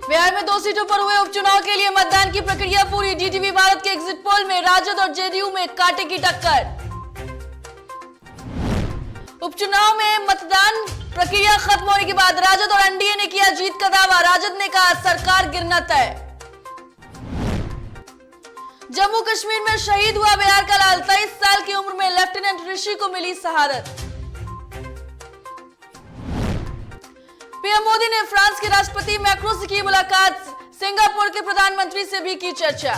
बिहार में 2 सीटों पर हुए उपचुनाव के लिए मतदान की प्रक्रिया पूरी। डीटीवी भारत के एग्जिट पोल में राजद और जेडीयू में कांटे की टक्कर। उपचुनाव में मतदान प्रक्रिया खत्म होने के बाद राजद और एनडीए ने किया जीत का दावा। राजद ने कहा सरकार गिरना तय। जम्मू कश्मीर में शहीद हुआ बिहार का लाल। 23 साल की उम्र में लेफ्टिनेंट ऋषि को मिली शहादत। पीएम मोदी ने फ्रांस के राष्ट्रपति मैक्रो से की मुलाकात। सिंगापुर के प्रधानमंत्री से भी की चर्चा।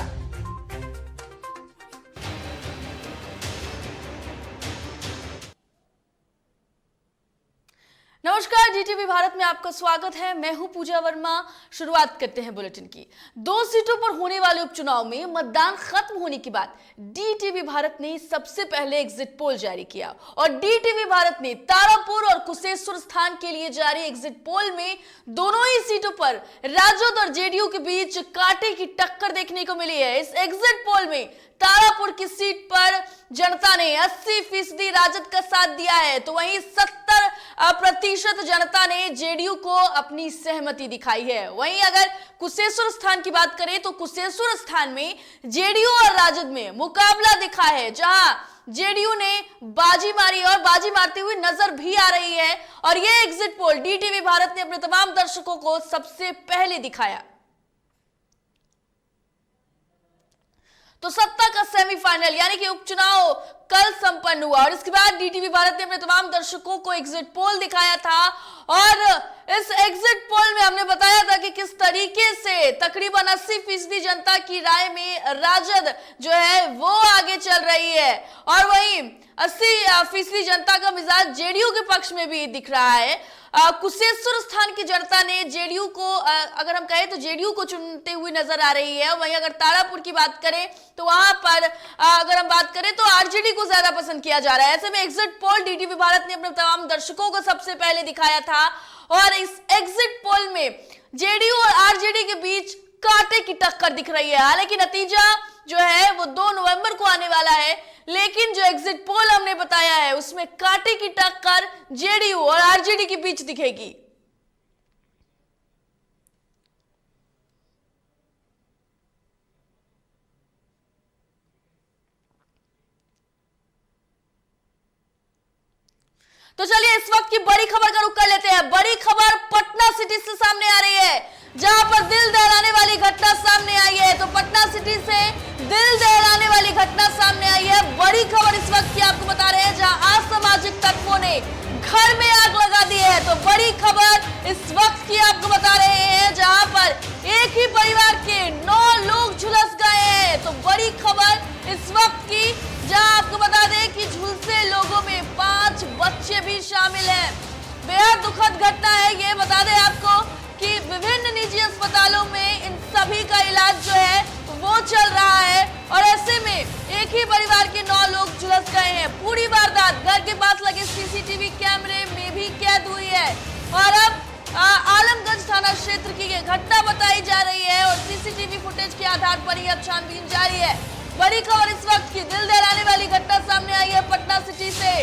नमस्कार, डीटीवी भारत में आपका स्वागत है। मैं हूं पूजा वर्मा। शुरुआत करते हैं बुलेटिन की। 2 सीटों पर होने वाले उपचुनाव में मतदान खत्म होने के बाद डीटीवी भारत ने सबसे पहले एग्जिट पोल जारी किया और डीटीवी भारत ने तारापुर और कुशेश्वर स्थान के लिए जारी एग्जिट पोल में दोनों ही सीटों पर राजद और जेडीयू के बीच कांटे की टक्कर देखने को मिली है। इस एग्जिट पोल में तारापुर की सीट पर जनता ने 80% राजद का साथ दिया है, तो वहीं 70% जनता ने जेडीयू को अपनी सहमति दिखाई है। वहीं अगर कुशेश्वर स्थान की बात करें तो कुशेश्वर स्थान में जेडीयू और राजद में मुकाबला दिखा है, जहां जेडीयू ने बाजी मारी और बाजी मारती हुई नजर भी आ रही है। और यह एग्जिट पोल डीटीवी भारत ने अपने तमाम दर्शकों को सबसे पहले दिखाया। तो सत्ता का सेमीफाइनल यानी कि उपचुनाव कल संपन्न हुआ और इसके बाद डीटीवी भारत ने अपने तमाम दर्शकों को एग्जिट पोल दिखाया था और इस एग्जिट पोल में हमने बताया था कि किस तरीके से तकरीबन 80% जनता की राय में राजद जो है वो आगे चल रही है और वहीं 80% जनता का मिजाज जेडीयू के पक्ष में भी दिख रहा है। कुशेश्वर स्थान की जनता ने जेडीयू को अगर हम कहें तो जेडीयू को चुनते हुए नजर आ रही है। वहीं अगर तारापुर की बात करें तो वहां पर अगर हम बात करें तो आरजेडी को ज्यादा पसंद किया जा रहा है। ऐसे में एग्जिट पोल डीटीवी भारत ने अपने तमाम दर्शकों को सबसे पहले दिखाया था और इस एग्जिट पोल में जेडीयू और आरजेडी के बीच कांटे की टक्कर दिख रही है। हालांकि नतीजा जो है वो 2 नवंबर को आने वाला है, लेकिन जो एग्जिट पोल हमने बताया है उसमें कांटे की टक्कर जेडीयू और आरजेडी के बीच दिखेगी। तो चलिए इस वक्त की बड़ी खबर का रुख कर लेते हैं। बड़ी खबर पटना सिटी से सामने आ रही है, जहां पर दिल दहलाने वाली घटना सामने आई है। तो पटना सिटी से दिल दहलाने वाली घटना सामने आई है। बड़ी खबर इस वक्त की आपको बता रहे हैं, जहां असामाजिक तत्वों ने घर में आग लगा दी है। तो बड़ी खबर इस वक्त की आपको बता रहे हैं, जहां पर एक ही परिवार के 9 लोग झुलस गए हैं। तो बड़ी खबर इस वक्त की, जहां आपको बता दें कि झुलसे लोगों में 5 बच्चे भी शामिल हैं। बेहद दुखद घटना है। ये बता दें आपको कि विभिन्न निजी अस्पतालों में इन सभी का इलाज जो है वो चल रहा है और ऐसे में एक ही परिवार के 9 लोग झुलस गए हैं। पूरी वारदात घर के पास लगे सीसीटीवी कैमरे में भी कैद हुई है और अब आलमगंज थाना क्षेत्र की ये घटना बताई जा रही है और सीसीटीवी फुटेज के आधार पर ही अब छानबीन जारी है। बड़ी खबर इस वक्त की दिल दहलाने वाली घटना सामने आई है पटना सिटी से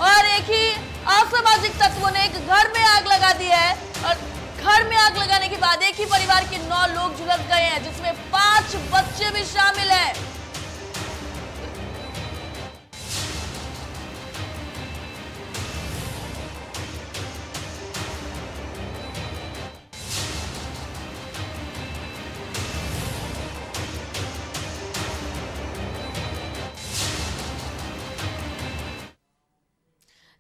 और एक ही असामाजिक तत्वों ने एक घर में आग लगा दी है और घर में आग लगाने के बाद एक ही परिवार के 9 लोग झुलस गए हैं, जिसमें 5 बच्चे भी शामिल हैं।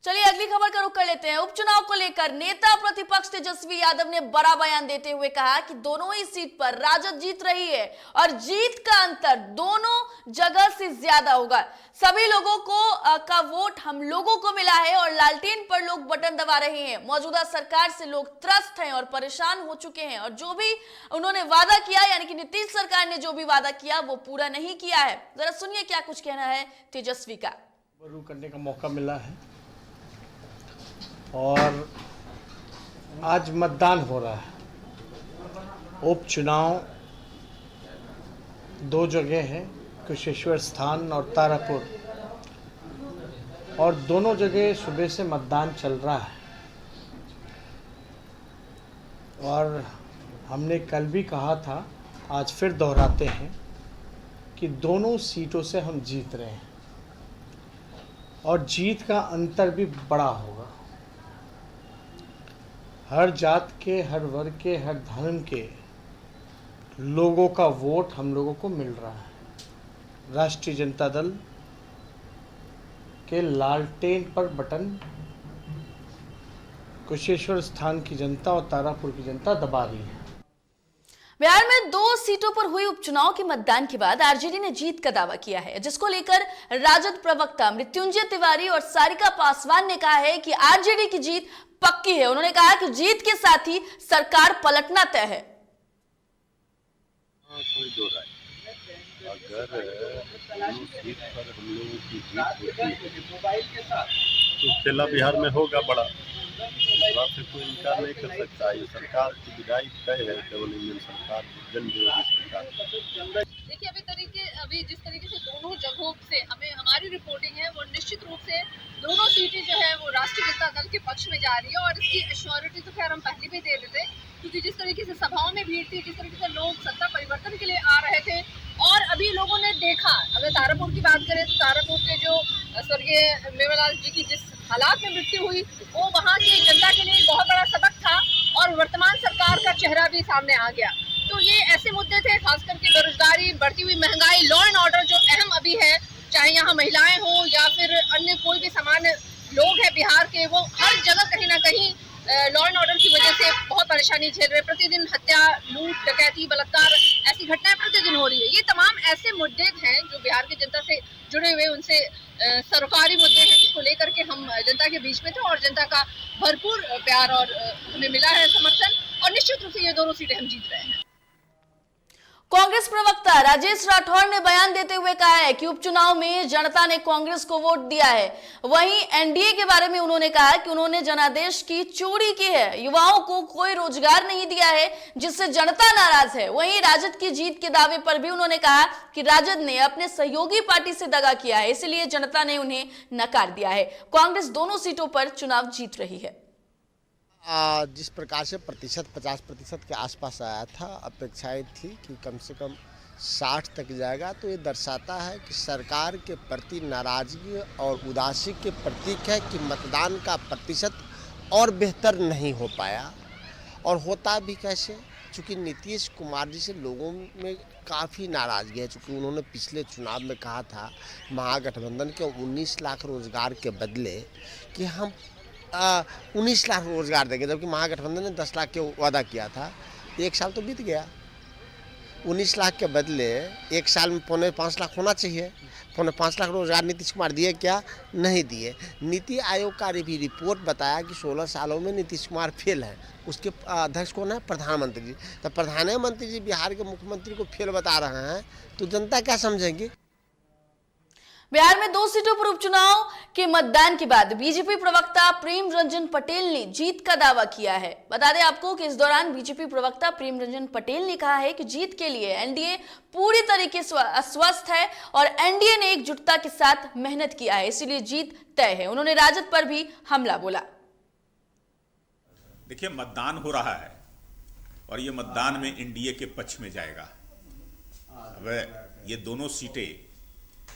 चलिए अगली खबर का रुख कर लेते हैं। उपचुनाव को लेकर नेता प्रतिपक्ष तेजस्वी यादव ने बड़ा बयान देते हुए कहा कि दोनों ही सीट पर राजद जीत रही है और जीत का अंतर दोनों जगह से ज्यादा होगा। सभी लोगों को का वोट हम लोगों को मिला है और लालटेन पर लोग बटन दबा रहे हैं। मौजूदा सरकार से लोग त्रस्त हैं और परेशान हो चुके हैं और जो भी उन्होंने वादा किया यानी कि नीतीश सरकार ने जो भी वादा किया वो पूरा नहीं किया है। जरा सुनिए क्या कुछ कहना है तेजस्वी का। करने का मौका मिला है और आज मतदान हो रहा है। उपचुनाव 2 जगह है, कुशेश्वर स्थान और तारापुर, और दोनों जगह सुबह से मतदान चल रहा है। और हमने कल भी कहा था, आज फिर दोहराते हैं कि दोनों सीटों से हम जीत रहे हैं और जीत का अंतर भी बड़ा होगा। हर जात के, हर वर्ग के, हर धर्म के लोगों का वोट हम लोगों को मिल रहा है। राष्ट्रीय जनता दल के लालटेन पर बटन कुशेश्वर स्थान की जनता और तारापुर की जनता दबा रही है। बिहार में 2 सीटों पर हुए उपचुनाव के मतदान के बाद आरजेडी ने जीत का दावा किया है, जिसको लेकर राजद प्रवक्ता मृत्युंजय तिवारी और सारिका पासवान ने कहा है कि आरजेडी की जीत पक्की है। उन्होंने कहा कि जीत के साथ ही सरकार पलटना तय है। कोई दो राय अगर दोनों सीट पर हम लोगों की जीत होती है तो खेला बिहार में होगा बड़ा। इस बात से कोई इनकार नहीं कर सकता। ये सरकार की विदाई तय है, केवल इंडियन सरकार, जन विरोधी सरकार। देखिए अभी जिस तरीके से दोनों जगहों से हमारी रिपोर्टिंग है वो निश्चित रूप से दोनों सीटें जो है वो राष्ट्रीय जनता दल के पक्ष में जा रही है। और इसकी एश्योरिटी तो खैर हम पहले भी दे रहे थे, क्योंकि जिस तरीके से सभाओं में भीड़ थी, जिस तरीके से लोग सत्ता परिवर्तन के लिए आ रहे थे, और अभी लोगों ने देखा, अगर तारापुर की बात करें तो तारापुर के जो स्वर्गीय मेवालाल जी की जिस हालात में मृत्यु हुई, वो वहाँ की जनता के लिए बहुत बड़ा सबक था और वर्तमान सरकार का चेहरा भी सामने आ गया। तो ये ऐसे मुद्दे थे, खास करके बेरोजगारी, बढ़ती हुई महंगाई, लॉ एंड ऑर्डर जो अहम अभी है, चाहे यहाँ महिलाएं हो या फिर अन्य कोई भी सामान्य लोग हैं बिहार के, वो हर जगह कहीं ना कहीं लॉ एंड ऑर्डर की वजह से बहुत परेशानी झेल रहे। प्रतिदिन हत्या, लूट, डकैती, बलात्कार, ऐसी घटनाएं प्रतिदिन हो रही है। ये तमाम ऐसे मुद्दे हैं जो बिहार की जनता से जुड़े हुए, उनसे सरकारी मुद्दे हैं, जिसको लेकर के हम जनता के बीच में थे और जनता का भरपूर प्यार और हमें मिला है समर्थन, और निश्चित रूप से ये दोनों सीटें हम जीत रहे हैं। कांग्रेस प्रवक्ता राजेश राठौर ने बयान देते हुए कहा है कि उपचुनाव में जनता ने कांग्रेस को वोट दिया है। वहीं एनडीए के बारे में उन्होंने कहा कि उन्होंने जनादेश की चोरी की है, युवाओं को कोई रोजगार नहीं दिया है, जिससे जनता नाराज है। वहीं राजद की जीत के दावे पर भी उन्होंने कहा कि राजद ने अपने सहयोगी पार्टी से दगा किया है, इसलिए जनता ने उन्हें नकार दिया है। कांग्रेस दोनों सीटों पर चुनाव जीत रही है। जिस प्रकार से प्रतिशत 50% के आसपास आया था, अपेक्षाएं थी कि कम से कम 60 तक जाएगा, तो ये दर्शाता है कि सरकार के प्रति नाराजगी और उदासी के प्रतीक है कि मतदान का प्रतिशत और बेहतर नहीं हो पाया। और होता भी कैसे, चूँकि नीतीश कुमार जी से लोगों में काफ़ी नाराज़गी है, चूँकि उन्होंने पिछले चुनाव में कहा था महागठबंधन के 19 लाख रोजगार के बदले कि हम 19 लाख रोजगार देंगे, जबकि महागठबंधन ने 10 लाख के वादा किया था। एक साल तो बीत गया, 19 लाख के बदले एक साल में 4.5 लाख होना चाहिए। 4.5 लाख रोजगार नीतीश कुमार दिए क्या? नहीं दिए। नीति आयोग का भी रिपोर्ट बताया कि 16 सालों में नीतीश कुमार फेल है। उसके अध्यक्ष कौन है? प्रधानमंत्री जी। तो प्रधानमंत्री जी बिहार के मुख्यमंत्री को फेल बता रहे हैं, तो जनता क्या समझेंगी? बिहार में 2 सीटों पर उपचुनाव के मतदान के बाद बीजेपी प्रवक्ता प्रेम रंजन पटेल ने जीत का दावा किया है। बता दें आपको कि इस दौरान बीजेपी प्रवक्ता प्रेम रंजन पटेल ने कहा है कि जीत के लिए एनडीए पूरी तरीके से आश्वस्त है और एनडीए ने एकजुटता के साथ मेहनत किया है, इसलिए जीत तय है। उन्होंने राजद पर भी हमला बोला। देखिए, मतदान हो रहा है और ये मतदान में एनडीए के पक्ष में जाएगा। अब ये दोनों सीटें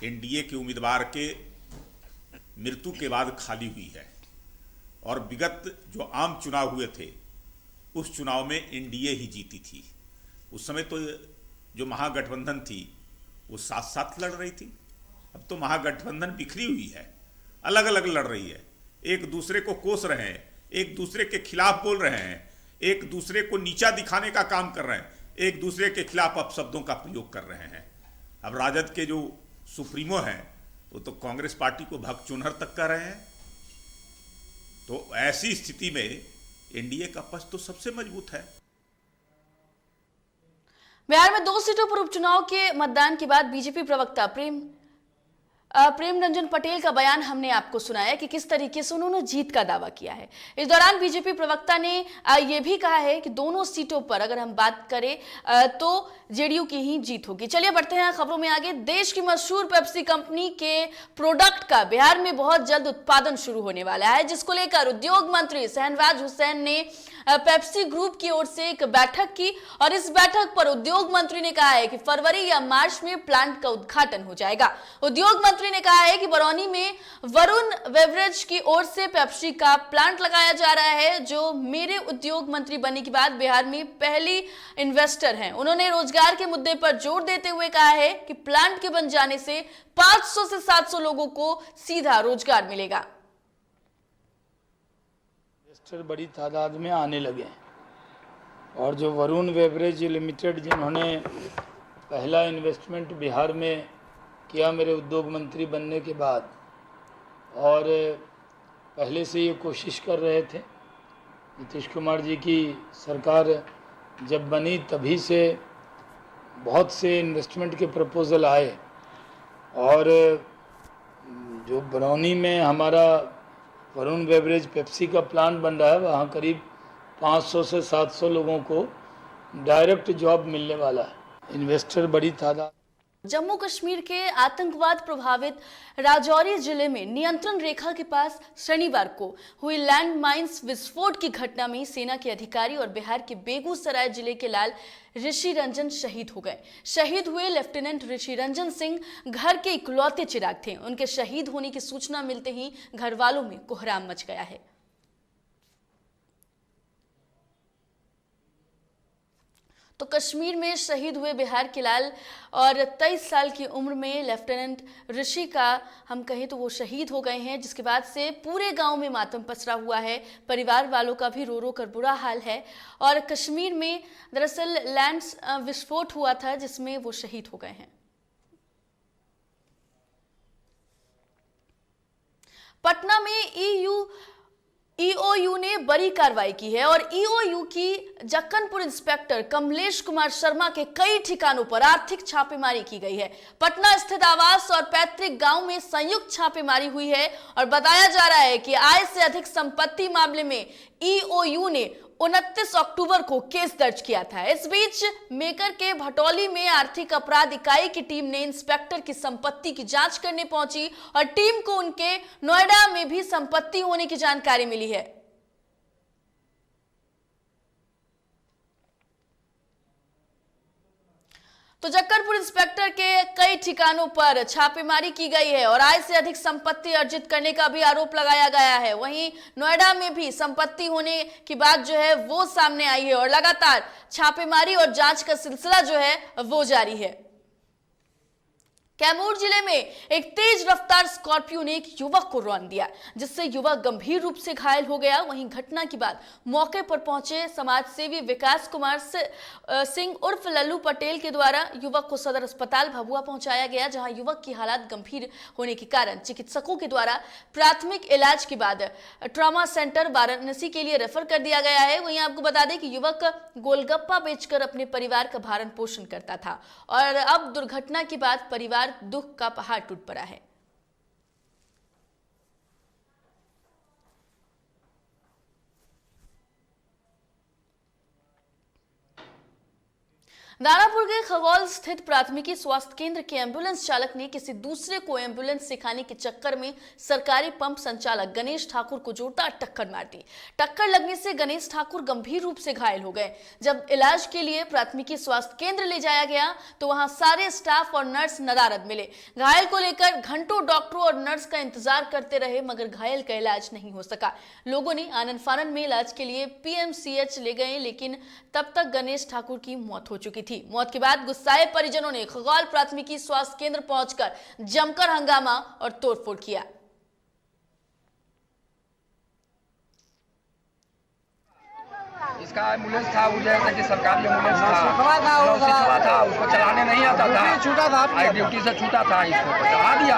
एनडीए के उम्मीदवार के मृत्यु के बाद खाली हुई है और विगत जो आम चुनाव हुए थे उस चुनाव में एनडीए ही जीती थी। उस समय तो जो महागठबंधन थी वो साथ साथ लड़ रही थी। अब तो महागठबंधन बिखरी हुई है, अलग अलग लड़ रही है, एक दूसरे को कोस रहे हैं, एक दूसरे के खिलाफ बोल रहे हैं, एक दूसरे को नीचा दिखाने का काम कर रहे हैं, एक दूसरे के खिलाफ अपशब्दों का प्रयोग कर रहे हैं। अब राजद के जो सुप्रीमो हैं वो तो कांग्रेस पार्टी को भगचुनहर तक कर रहे हैं। तो ऐसी स्थिति में एनडीए का पक्ष तो सबसे मजबूत है। बिहार में 2 सीटों पर उपचुनाव के मतदान के बाद बीजेपी प्रवक्ता प्रेम रंजन पटेल का बयान हमने आपको सुनाया कि किस तरीके से उन्होंने जीत का दावा किया है। इस दौरान बीजेपी प्रवक्ता ने यह भी कहा है कि दोनों सीटों पर अगर हम बात करें तो जेडीयू की ही जीत होगी। चलिए बढ़ते हैं खबरों में आगे। देश की मशहूर पेप्सी कंपनी के प्रोडक्ट का बिहार में बहुत जल्द उत्पादन शुरू होने वाला है, जिसको लेकर उद्योग मंत्री शहनवाज हुसैन ने पेप्सी ग्रुप की ओर से एक बैठक की और इस बैठक पर उद्योग मंत्री ने कहा है कि फरवरी या मार्च में प्लांट का उद्घाटन हो जाएगा। उद्योग मंत्री ने कहा है कि बरौनी में वरुण बेवरेज की ओर से पेप्सी का प्लांट लगाया जा रहा है, जो मेरे उद्योग मंत्री बनने के बाद बिहार में पहली इन्वेस्टर हैं। उन्होंने रोजगार के मुद्दे पर जोर देते हुए कहा है कि प्लांट के बन जाने से 500 से 700 लोगों को सीधा रोजगार मिलेगा। इन्वेस्टर बड़ी तादाद में आने लगे हैं और जो वरुण बेवरेज लिमिटेड जिन्होंने पहला इन्वेस्टमेंट बिहार में किया मेरे उद्योग मंत्री बनने के बाद, और पहले से ये कोशिश कर रहे थे। नीतीश कुमार जी की सरकार जब बनी तभी से बहुत से इन्वेस्टमेंट के प्रपोजल आए और जो बरौनी में हमारा वरुण बेवरेज पेप्सी का प्लांट बन रहा है, वहाँ करीब 500 से 700 लोगों को डायरेक्ट जॉब मिलने वाला है। इन्वेस्टर बड़ी तादाद। जम्मू कश्मीर के आतंकवाद प्रभावित राजौरी जिले में नियंत्रण रेखा के पास शनिवार को हुई लैंड माइंस विस्फोट की घटना में सेना के अधिकारी और बिहार के बेगूसराय जिले के लाल ऋषि रंजन शहीद हो गए। शहीद हुए लेफ्टिनेंट ऋषि रंजन सिंह घर के इकलौते चिराग थे। उनके शहीद होने की सूचना मिलते ही घर वालों में कोहराम मच गया है। तो कश्मीर में शहीद हुए बिहार के लाल और 23 साल की उम्र में लेफ्टिनेंट ऋषि का हम कहें तो वो शहीद हो गए हैं, जिसके बाद से पूरे गांव में मातम पसरा हुआ है। परिवार वालों का भी रो रो कर बुरा हाल है। और कश्मीर में दरअसल लैंड विस्फोट हुआ था जिसमें वो शहीद हो गए हैं। पटना में ईओयू ने बड़ी कार्रवाई की है और ईओयू की जक्कनपुर इंस्पेक्टर कमलेश कुमार शर्मा के कई ठिकानों पर आर्थिक छापेमारी की गई है। पटना स्थित आवास और पैतृक गांव में संयुक्त छापेमारी हुई है और बताया जा रहा है कि आय से अधिक संपत्ति मामले में ईओयू ने 29 अक्टूबर को केस दर्ज किया था। इस बीच मेकर के भटौली में आर्थिक अपराध इकाई की टीम ने इंस्पेक्टर की संपत्ति की जांच करने पहुंची और टीम को उनके नोएडा में भी संपत्ति होने की जानकारी मिली है। तो जक्करपुर इंस्पेक्टर के कई ठिकानों पर छापेमारी की गई है और आय से अधिक संपत्ति अर्जित करने का भी आरोप लगाया गया है। वहीं नोएडा में भी संपत्ति होने की बात जो है वो सामने आई है और लगातार छापेमारी और जांच का सिलसिला जो है वो जारी है। कैमूर जिले में एक तेज रफ्तार स्कॉर्पियो ने एक युवक को रौंद दिया, जिससे युवक गंभीर रूप से घायल हो गया। वहीं घटना के बाद मौके पर पहुंचे समाजसेवी विकास कुमार सिंह उर्फ लल्लू पटेल के द्वारा युवक को सदर अस्पताल भभुआ पहुंचाया गया, जहां युवक की हालत गंभीर होने के कारण चिकित्सकों के द्वारा प्राथमिक इलाज के बाद ट्रॉमा सेंटर वाराणसी के लिए रेफर कर दिया गया है। वहीं आपको बता दें कि युवक गोलगप्पा बेचकर अपने परिवार का भरण पोषण करता था और अब दुर्घटना के बाद परिवार दुख का पहाड़ टूट पड़ा है। दानापुर के खगौल स्थित प्राथमिकी स्वास्थ्य केंद्र के एम्बुलेंस चालक ने किसी दूसरे को एम्बुलेंस सिखाने के चक्कर में सरकारी पंप संचालक गणेश ठाकुर को जोरदार टक्कर मार दी। टक्कर लगने से गणेश ठाकुर गंभीर रूप से घायल हो गए। जब इलाज के लिए प्राथमिकी स्वास्थ्य केंद्र ले जाया गया तो वहां सारे स्टाफ और नर्स नदारद मिले। घायल को लेकर घंटों डॉक्टरों और नर्स का इंतजार करते रहे, मगर घायल का इलाज नहीं हो सका। लोगों ने आनन फानन में इलाज के लिए पीएमसीएच ले गए, लेकिन तब तक गणेश ठाकुर की मौत हो चुकी थी। मौत के बाद गुस्साए परिजनों ने खगौल प्राथमिकी स्वास्थ्य केंद्र पहुंचकर जमकर हंगामा और तोड़फोड़ किया। इसका एम्बुलेंस था, वो जैसा कि सरकारी एम्बुलेंस था, उसको चलाने नहीं आता था, ड्यूटी से छूटा था, इसको चला दिया।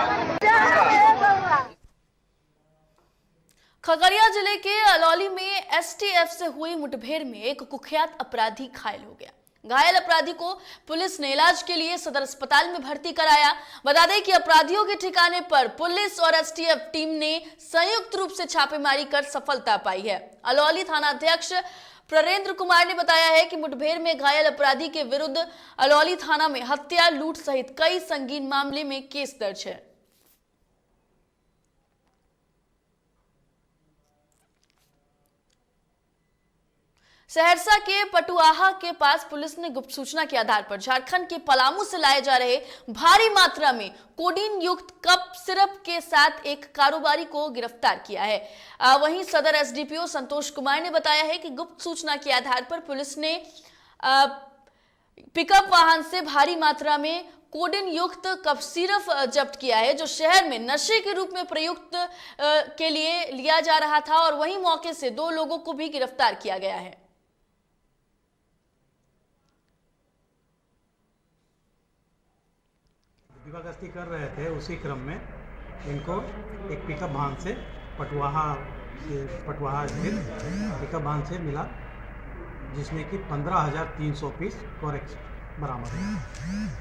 खगड़िया जिले के अलौली में एसटीएफ से हुई मुठभेड़ में एक कुख्यात अपराधी घायल हो गया। घायल अपराधी को पुलिस ने इलाज के लिए सदर अस्पताल में भर्ती कराया। बता दें कि अपराधियों के ठिकाने पर पुलिस और एसटीएफ टीम ने संयुक्त रूप से छापेमारी कर सफलता पाई है। अलौली थानाध्यक्ष प्रेरेंद्र कुमार ने बताया है कि मुठभेड़ में घायल अपराधी के विरुद्ध अलौली थाना में हत्या, लूट सहित कई संगीन मामले में केस दर्ज है। सहरसा के पटुआहा के पास पुलिस ने गुप्त सूचना के आधार पर झारखंड के पलामू से लाए जा रहे भारी मात्रा में कोडीन युक्त कप सिरप के साथ एक कारोबारी को गिरफ्तार किया है। वहीं सदर एसडीपीओ संतोष कुमार ने बताया है कि गुप्त सूचना के आधार पर पुलिस ने पिकअप वाहन से भारी मात्रा में कोडीन युक्त कप सिरप जब्त किया है, जो शहर में नशे के रूप में प्रयुक्त के लिए लिया जा रहा था। और वहीं मौके से 2 लोगों को भी गिरफ्तार किया गया है। गश्ती कर रहे थे, उसी क्रम में इनको एक पिकअप वाहन से पटुआहा स्थित पिकअप वाहन से मिला, जिसमें कि 15,300 पीस कोरेक्स बरामद है।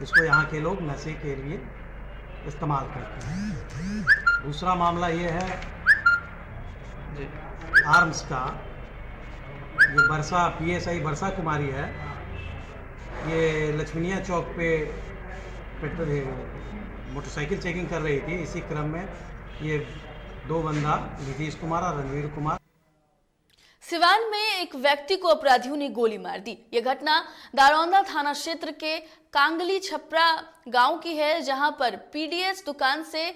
इसको यहाँ के लोग नशे के लिए इस्तेमाल करते हैं। दूसरा मामला ये है आर्म्स का। ये वर्षा PSI वर्षा कुमारी है। ये लक्ष्मीनिया चौक पे मोटरसाइकिल चेकिंग कर रही थी। इसी क्रम में ये 2 बंदा नीतीश कुमार और रणवीर कुमार। सिवान में एक व्यक्ति को अपराधियों ने गोली मार दी। यह घटना दारोंदा थाना क्षेत्र के कांगली छपरा गांव की है, जहां पर PDS दुकान से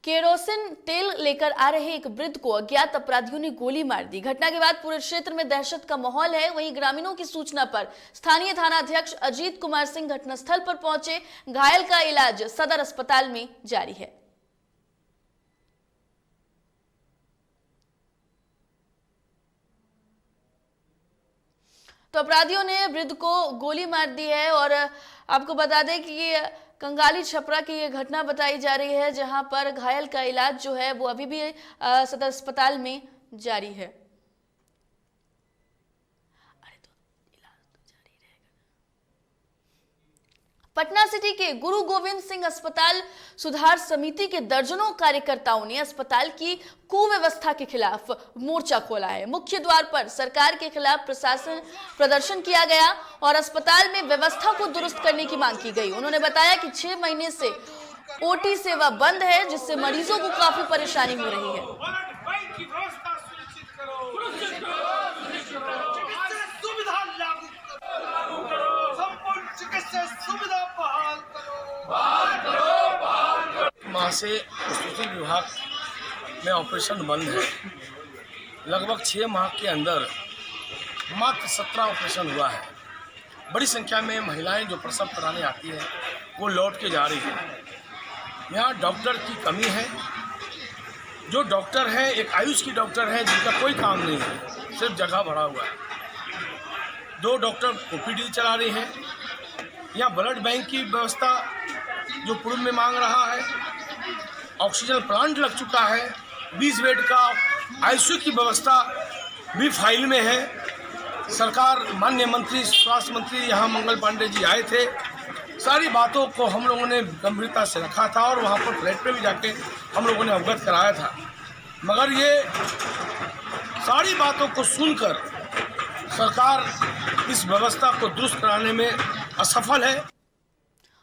केरोसिन तेल लेकर आ रहे एक वृद्ध को अज्ञात अपराधियों ने गोली मार दी। घटना के बाद पूरे क्षेत्र में दहशत का माहौल है। वहीं ग्रामीणों की सूचना पर स्थानीय थाना अध्यक्ष अजीत कुमार सिंह घटनास्थल पर पहुंचे। घायल का इलाज सदर अस्पताल में जारी है। तो अपराधियों ने वृद्ध को गोली मार दी है। और आपको बता दें कि ये कंगाली छपरा की ये घटना बताई जा रही है, जहां पर घायल का इलाज जो है वो अभी भी सदर अस्पताल में जारी है। पटना सिटी के गुरु गोविंद सिंह अस्पताल सुधार समिति के दर्जनों कार्यकर्ताओं ने अस्पताल की कुव्यवस्था के खिलाफ मोर्चा खोला है। मुख्य द्वार पर सरकार के खिलाफ प्रदर्शन किया गया और अस्पताल में व्यवस्था को दुरुस्त करने की मांग की गई। उन्होंने बताया कि 6 महीने से OT सेवा बंद है, जिससे मरीजों को काफी परेशानी हो रही है। माह से प्रसूति विभाग में ऑपरेशन बंद है। लगभग 6 माह के अंदर मात्र 17 ऑपरेशन हुआ है। बड़ी संख्या में महिलाएं जो प्रसव कराने आती हैं वो लौट के जा रही हैं। यहाँ डॉक्टर की कमी है। जो डॉक्टर है, एक आयुष की डॉक्टर है जिनका कोई काम नहीं है, सिर्फ जगह भरा हुआ है। 2 डॉक्टर OPD चला रहे हैं। यहाँ ब्लड बैंक की व्यवस्था जो पूर्व में मांग रहा है, ऑक्सीजन प्लांट लग चुका है, 20 बेड का ICU की व्यवस्था भी फाइल में है। सरकार, माननीय मंत्री, स्वास्थ्य मंत्री यहाँ मंगल पांडे जी आए थे। सारी बातों को हम लोगों ने गंभीरता से रखा था और वहाँ पर फ्लैट पे भी जाके हम लोगों ने अवगत कराया था। मगर ये सारी बातों को सुनकर सरकार इस व्यवस्था को दुरुस्त कराने में असफल है।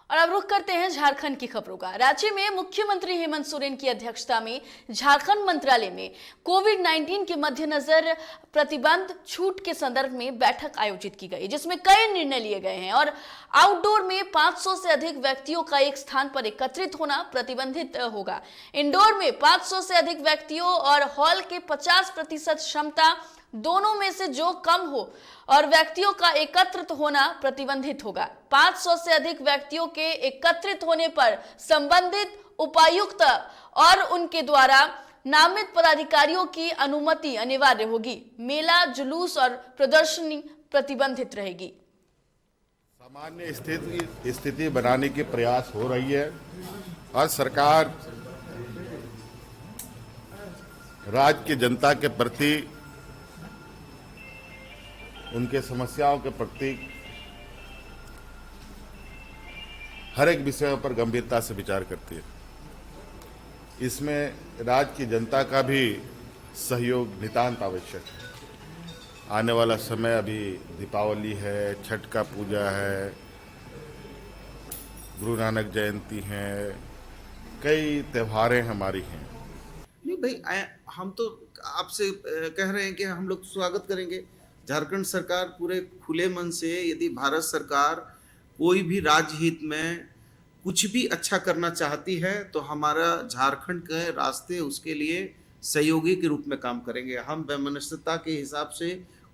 और अब रुख करते हैं झारखंड की खबरों का। रांची में मुख्यमंत्री हेमंत सोरेन की अध्यक्षता में झारखंड मंत्रालय में कोविड-19 के मद्देनजर प्रतिबंध छूट के संदर्भ में बैठक आयोजित की गई, जिसमें कई निर्णय लिए गए हैं। और आउटडोर में 500 से अधिक व्यक्तियों का एक स्थान पर एकत्रित होना प्रतिबंधित होगा। इंडोर में 500 से अधिक व्यक्तियों और हॉल के 50% क्षमता दोनों में से जो कम हो और व्यक्तियों का एकत्रित होना प्रतिबंधित होगा। 500 से अधिक व्यक्तियों के एकत्रित होने पर संबंधित उपायुक्त और उनके द्वारा नामित पदाधिकारियों की अनुमति अनिवार्य होगी। मेला, जुलूस और प्रदर्शनी प्रतिबंधित रहेगी। सामान्य स्थिति बनाने के प्रयास हो रही है और सरकार राज्य की जनता के प्रति, उनके समस्याओं के प्रति हर एक विषयों पर गंभीरता से विचार करती है। इसमें राज्य की जनता का भी सहयोग नितांत आवश्यक है। आने वाला समय, अभी दीपावली है, छठ का पूजा है, गुरु नानक जयंती है, कई त्योहारें हमारी हैं। नहीं भाई, हम तो आपसे कह रहे हैं कि हम लोग स्वागत करेंगे। झारखंड सरकार पूरे खुले मन से, यदि भारत सरकार कोई भी राज्य हित में कुछ भी अच्छा करना चाहती है तो हमारा झारखंड के रास्ते उसके लिए सहयोगी के रूप में काम करेंगे। हम वैमनस्यता के हिसाब से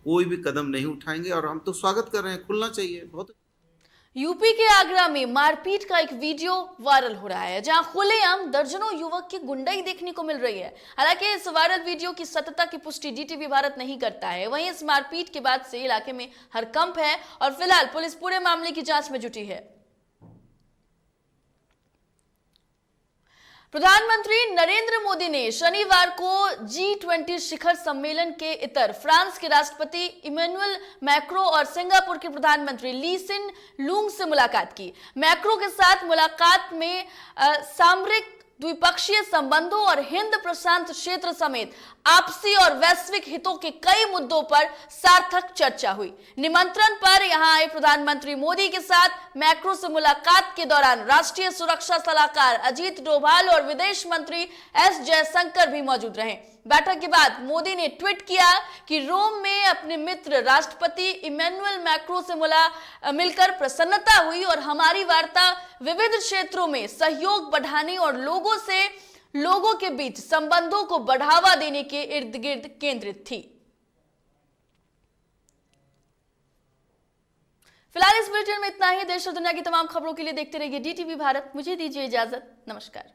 कोई भी कदम नहीं उठाएंगे और हम तो स्वागत कर रहे हैं, खुलना चाहिए। बहुत यूपी के आगरा में मारपीट का एक वीडियो वायरल हो रहा है, जहां खुलेआम दर्जनों युवक की गुंडाई देखने को मिल रही है। हालांकि इस वायरल वीडियो की सत्यता की पुष्टि डीटीवी भारत नहीं करता है। वहीं इस मारपीट के बाद से इलाके में हड़कंप है और फिलहाल पुलिस पूरे मामले की जांच में जुटी है। प्रधानमंत्री नरेंद्र मोदी ने शनिवार को G20 शिखर सम्मेलन के इतर फ्रांस के राष्ट्रपति इमैनुअल मैक्रो और सिंगापुर के प्रधानमंत्री ली सिन लूंग से मुलाकात की। मैक्रो के साथ मुलाकात में सामरिक द्विपक्षीय संबंधों और हिंद प्रशांत क्षेत्र समेत आपसी और वैश्विक हितों के कई मुद्दों पर सार्थक चर्चा हुई। निमंत्रण पर यहां आए प्रधानमंत्री मोदी के साथ मैक्रो से मुलाकात के दौरान राष्ट्रीय सुरक्षा सलाहकार अजीत डोभाल और विदेश मंत्री एस जयशंकर भी मौजूद रहे। बैठक के बाद मोदी ने ट्वीट किया कि रोम में अपने मित्र राष्ट्रपति इमैनुअल मैक्रो से मिलकर प्रसन्नता हुई और हमारी वार्ता विविध क्षेत्रों में सहयोग बढ़ाने और लोगों के बीच संबंधों को बढ़ावा देने के इर्द गिर्द केंद्रित थी। फिलहाल इस बुलेटिन में इतना ही। देश और दुनिया की तमाम खबरों के लिए देखते रहिए डीटीवी भारत। मुझे दीजिए इजाजत। नमस्कार।